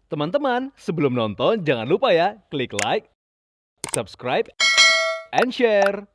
Teman-teman, sebelum nonton jangan lupa ya, klik like, subscribe, and share.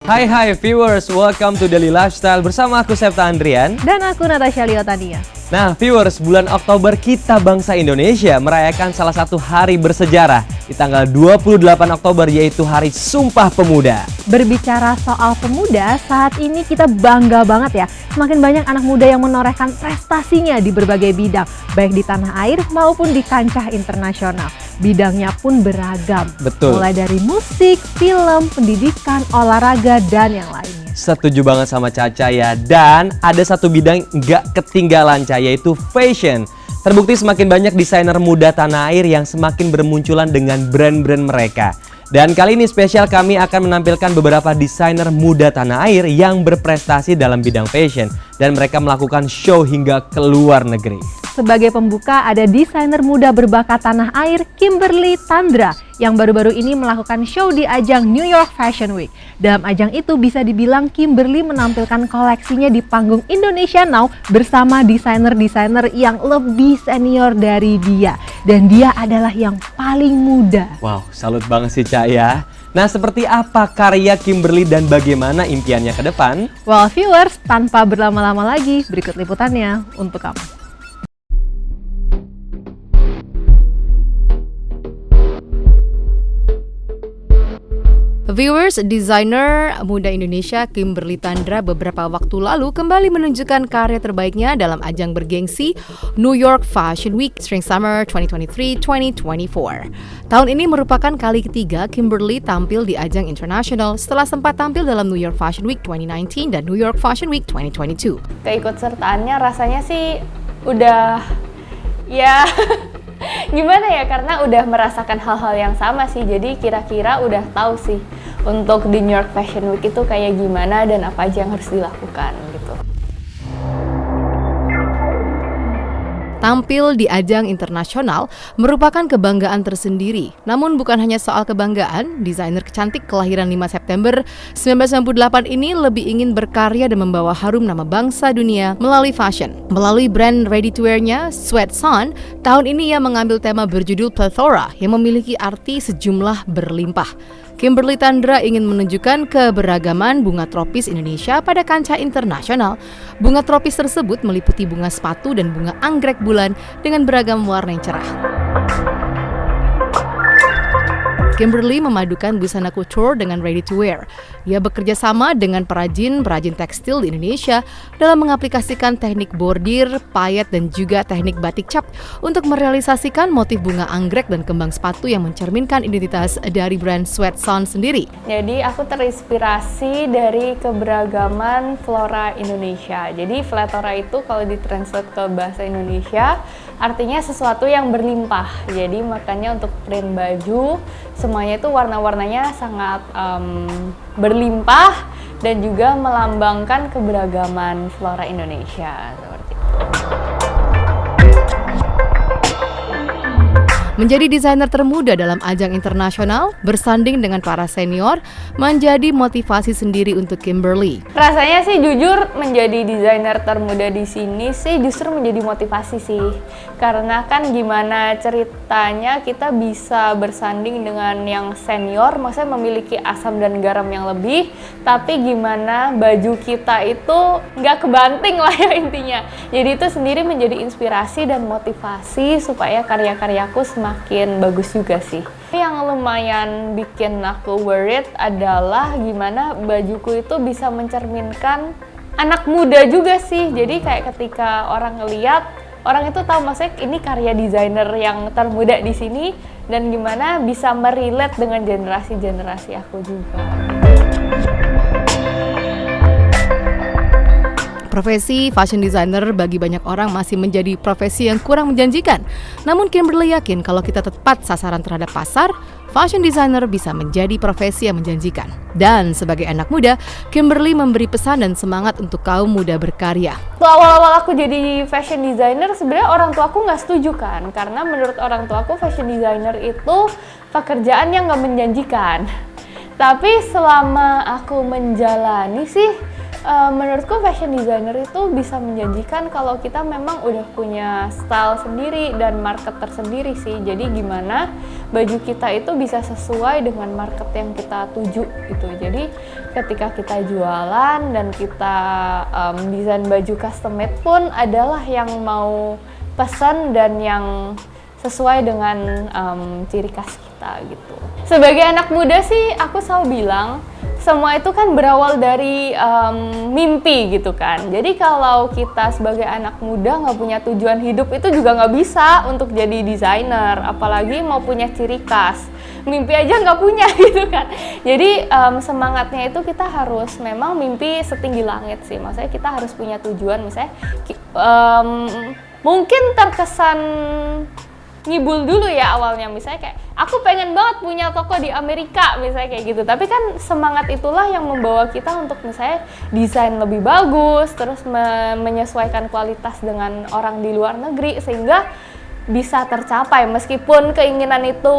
Hai viewers, welcome to Daily Lifestyle bersama aku Septa Andrian. Dan aku Natasha Liotania. Nah viewers, bulan Oktober kita bangsa Indonesia merayakan salah satu hari bersejarah di tanggal 28 Oktober yaitu Hari Sumpah Pemuda. Berbicara soal pemuda, saat ini kita bangga banget ya. Semakin banyak anak muda yang menorehkan prestasinya di berbagai bidang, baik di tanah air maupun di kancah internasional. Bidangnya pun beragam. Betul. Mulai dari musik, film, pendidikan, olahraga, dan yang lainnya. Setuju banget sama Caca ya. Dan ada satu bidang nggak ketinggalan Caca, yaitu fashion. Terbukti semakin banyak desainer muda tanah air yang semakin bermunculan dengan brand-brand mereka. Dan kali ini spesial kami akan menampilkan beberapa desainer muda tanah air yang berprestasi dalam bidang fashion. Dan mereka melakukan show hingga ke luar negeri. Sebagai pembuka ada desainer muda berbakat tanah air Kimberly Tandra yang baru-baru ini melakukan show di ajang New York Fashion Week. Dalam ajang itu bisa dibilang Kimberly menampilkan koleksinya di panggung Indonesia Now bersama desainer-desainer yang lebih senior dari dia. Dan dia adalah yang paling muda. Wow, salut banget sih Cak ya. Nah, seperti apa karya Kimberly dan bagaimana impiannya ke depan? Well viewers, tanpa berlama-lama lagi, berikut liputannya untuk kamu. Viewers, desainer muda Indonesia Kimberly Tandra beberapa waktu lalu kembali menunjukkan karya terbaiknya dalam ajang bergengsi New York Fashion Week Spring Summer 2023-2024. Tahun ini merupakan kali ketiga Kimberly tampil di ajang internasional setelah sempat tampil dalam New York Fashion Week 2019 dan New York Fashion Week 2022. Keikutsertaannya rasanya sih udah ya gimana ya, karena udah merasakan hal-hal yang sama sih, jadi kira-kira udah tahu sih untuk di New York Fashion Week itu kayak gimana dan apa aja yang harus dilakukan gitu. Tampil di ajang internasional merupakan kebanggaan tersendiri. Namun bukan hanya soal kebanggaan, desainer cantik kelahiran 5 September 1998 ini lebih ingin berkarya dan membawa harum nama bangsa dunia melalui fashion. Melalui brand ready-to-wear-nya, Sweatson, tahun ini ia mengambil tema berjudul Plethora yang memiliki arti sejumlah berlimpah. Kimberly Tandra ingin menunjukkan keberagaman bunga tropis Indonesia pada kancah internasional. Bunga tropis tersebut meliputi bunga sepatu dan bunga anggrek bulan dengan beragam warna yang cerah. Kimberly memadukan busana couture dengan ready to wear. Ia bekerja sama dengan perajin tekstil di Indonesia dalam mengaplikasikan teknik bordir, payet, dan juga teknik batik cap untuk merealisasikan motif bunga anggrek dan kembang sepatu yang mencerminkan identitas dari brand Sweatson sendiri. Jadi aku terinspirasi dari keberagaman flora Indonesia. Jadi Plethora itu kalau ditranslate ke bahasa Indonesia artinya sesuatu yang berlimpah. Jadi makanya untuk print baju semuanya itu warna-warnanya sangat berlimpah dan juga melambangkan keberagaman flora Indonesia seperti itu. Menjadi desainer termuda dalam ajang internasional, bersanding dengan para senior, menjadi motivasi sendiri untuk Kimberly. Rasanya sih jujur menjadi desainer termuda di sini sih justru menjadi motivasi sih. Karena kan gimana ceritanya kita bisa bersanding dengan yang senior, maksudnya memiliki asam dan garam yang lebih, tapi gimana baju kita itu nggak kebanting lah ya intinya. Jadi itu sendiri menjadi inspirasi dan motivasi supaya karya-karyaku semakin bagus juga sih. Yang lumayan bikin aku worried adalah gimana bajuku itu bisa mencerminkan anak muda juga sih. Jadi kayak ketika orang ngeliat, orang itu tahu maksudnya ini karya desainer yang termuda di sini dan gimana bisa merelate dengan generasi-generasi aku juga. Profesi fashion designer bagi banyak orang masih menjadi profesi yang kurang menjanjikan. Namun Kimberly yakin kalau kita tepat sasaran terhadap pasar, fashion designer bisa menjadi profesi yang menjanjikan. Dan sebagai anak muda, Kimberly memberi pesan dan semangat untuk kaum muda berkarya. Awal-awal aku jadi fashion designer, sebenarnya orang tua aku nggak setuju kan, karena menurut orang tua aku fashion designer itu pekerjaan yang nggak menjanjikan. Tapi selama aku menjalani sih, Menurutku fashion designer itu bisa menjanjikan kalau kita memang udah punya style sendiri dan market tersendiri sih. Jadi gimana baju kita itu bisa sesuai dengan market yang kita tuju gitu. Jadi ketika kita jualan dan kita desain baju custom made pun adalah yang mau pesan dan yang sesuai dengan ciri khas kita gitu. Sebagai anak muda sih aku selalu bilang semua itu kan berawal dari mimpi gitu kan. Jadi kalau kita sebagai anak muda nggak punya tujuan hidup itu juga nggak bisa untuk jadi desainer, apalagi mau punya ciri khas. Mimpi aja nggak punya gitu kan. Jadi semangatnya itu kita harus memang mimpi setinggi langit sih. Maksudnya kita harus punya tujuan, misalnya mungkin terkesan ngibul dulu ya awalnya, misalnya kayak aku pengen banget punya toko di Amerika misalnya kayak gitu, tapi kan semangat itulah yang membawa kita untuk misalnya desain lebih bagus, terus menyesuaikan kualitas dengan orang di luar negeri sehingga bisa tercapai. Meskipun keinginan itu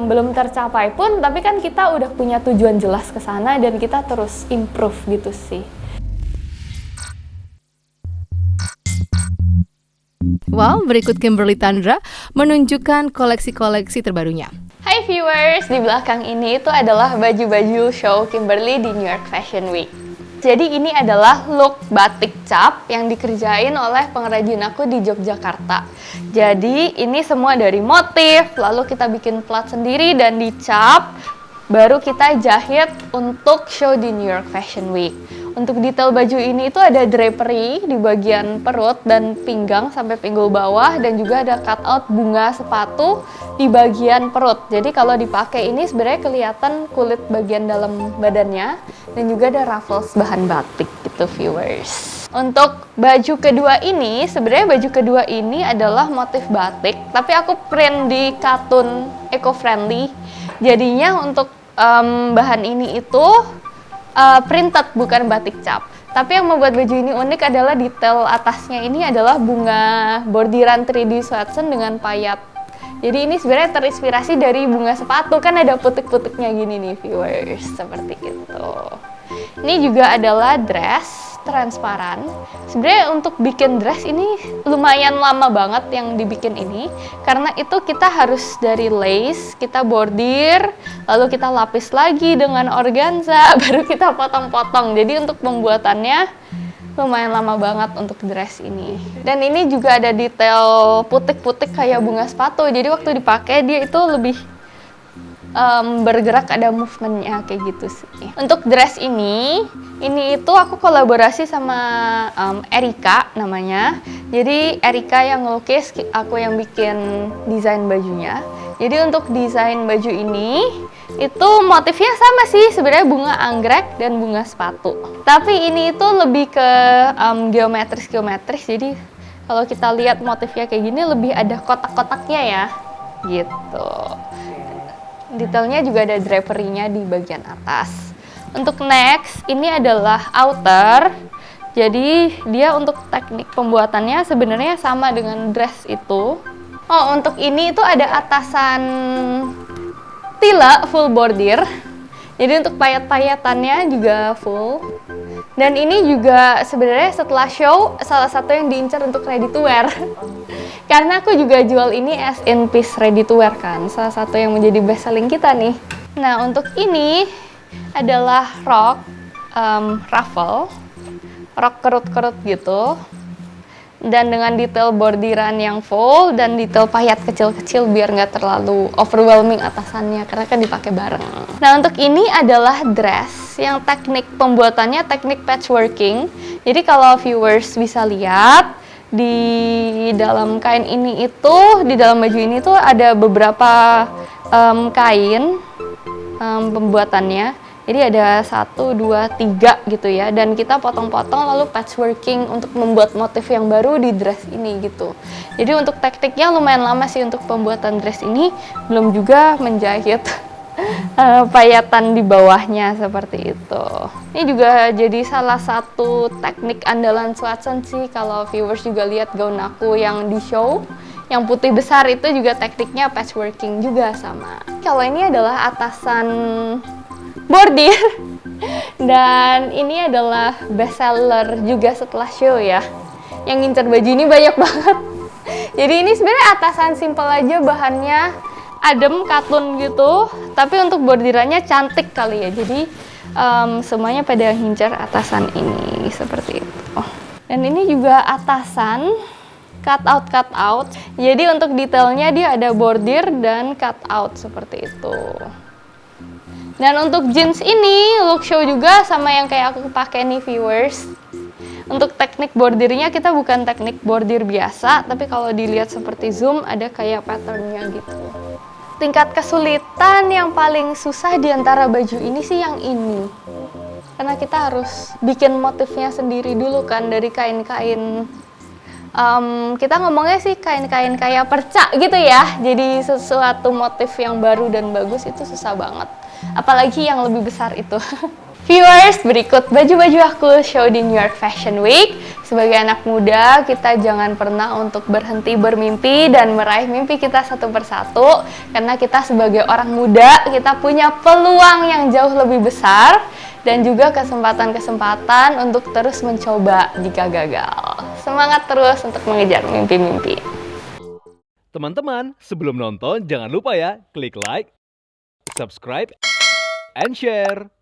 belum tercapai pun, tapi kan kita udah punya tujuan jelas ke sana dan kita terus improve gitu sih. Wow, berikut Kimberly Tandra menunjukkan koleksi-koleksi terbarunya. Hai viewers, di belakang ini itu adalah baju-baju show Kimberly di New York Fashion Week. Jadi ini adalah look batik cap yang dikerjain oleh pengrajin aku di Yogyakarta. Jadi ini semua dari motif, lalu kita bikin plat sendiri dan dicap, baru kita jahit untuk show di New York Fashion Week. Untuk detail baju ini itu ada drapery di bagian perut dan pinggang sampai pinggul bawah, dan juga ada cutout bunga sepatu di bagian perut. Jadi kalau dipakai ini sebenarnya kelihatan kulit bagian dalam badannya, dan juga ada ruffles bahan batik gitu viewers. Untuk baju kedua ini, sebenarnya baju kedua ini adalah motif batik, tapi aku print di katun eco-friendly. Jadinya untuk bahan ini itu printed, bukan batik cap. Tapi yang membuat baju ini unik adalah detail atasnya ini adalah bunga bordiran 3D sweatshirts dengan payat. Jadi ini sebenarnya terinspirasi dari bunga sepatu, kan ada putik-putiknya gini nih viewers, seperti itu. Ini juga adalah dress transparan. Sebenarnya untuk bikin dress ini lumayan lama banget yang dibikin ini, karena itu kita harus dari lace, kita bordir, lalu kita lapis lagi dengan organza, baru kita potong-potong. Jadi untuk pembuatannya lumayan lama banget untuk dress ini. Dan ini juga ada detail putik-putik kayak bunga sepatu, jadi waktu dipakai dia itu lebih bergerak, ada movementnya kayak gitu sih. Untuk dress ini itu aku kolaborasi sama Erika namanya. Jadi Erika yang ngelukis, aku yang bikin desain bajunya. Jadi untuk desain baju ini itu motifnya sama sih, sebenarnya bunga anggrek dan bunga sepatu. Tapi ini itu lebih ke geometris. Jadi kalau kita lihat motifnya kayak gini lebih ada kotak-kotaknya ya, gitu. Detailnya juga ada drapery-nya di bagian atas. Untuk next, ini adalah outer. Jadi dia untuk teknik pembuatannya sebenarnya sama dengan dress itu. Oh, untuk ini itu ada atasan tila full bordir. Jadi untuk payat-payatannya juga full. Dan ini juga sebenarnya setelah show salah satu yang diincar untuk ready to wear. Karena aku juga jual ini as in piece ready to wear kan, salah satu yang menjadi best selling kita nih. Nah untuk ini adalah rok ruffle, rok kerut-kerut gitu. Dan dengan detail bordiran yang full dan detail payat kecil-kecil biar nggak terlalu overwhelming atasannya, karena kan dipakai bareng. Nah untuk ini adalah dress yang teknik pembuatannya teknik patchworking. Jadi kalau viewers bisa lihat di dalam kain ini itu, di dalam baju ini tuh ada beberapa kain pembuatannya. Jadi ada 1, 2, 3 gitu ya, dan kita potong-potong lalu patchworking untuk membuat motif yang baru di dress ini gitu. Jadi untuk tekniknya lumayan lama sih untuk pembuatan dress ini, belum juga menjahit payatan di bawahnya seperti itu. Ini juga jadi salah satu teknik andalan sweatshirts sih, kalau viewers juga lihat gaun aku yang di show. Yang putih besar itu juga tekniknya patchworking juga sama. Kalau ini adalah atasan bordir. Dan ini adalah best seller juga setelah show ya. Yang ngincer baju ini banyak banget. Jadi ini sebenarnya atasan simple aja, bahannya adem, katun gitu. Tapi untuk bordirannya cantik kali ya. Jadi semuanya pada ngincer atasan ini seperti itu. Dan ini juga atasan cut out. Jadi untuk detailnya dia ada bordir dan cut out seperti itu. Dan untuk jeans ini look show juga sama yang kayak aku pakai nih viewers. Untuk teknik bordirnya kita bukan teknik bordir biasa, tapi kalau dilihat seperti zoom ada kayak patternnya gitu. Tingkat kesulitan yang paling susah di antara baju ini sih yang ini. Karena kita harus bikin motifnya sendiri dulu kan dari kain-kain. Kita ngomongnya sih kain-kain kayak perca gitu ya. Jadi sesuatu motif yang baru dan bagus itu susah banget. Apalagi yang lebih besar itu. Viewers, berikut baju-baju aku show di New York Fashion Week. Sebagai anak muda, kita jangan pernah untuk berhenti bermimpi dan meraih mimpi kita satu persatu. Karena kita sebagai orang muda, kita punya peluang yang jauh lebih besar. Dan juga kesempatan-kesempatan untuk terus mencoba jika gagal. Semangat terus untuk mengejar mimpi-mimpi. Teman-teman, sebelum nonton jangan lupa ya klik like, subscribe, and share.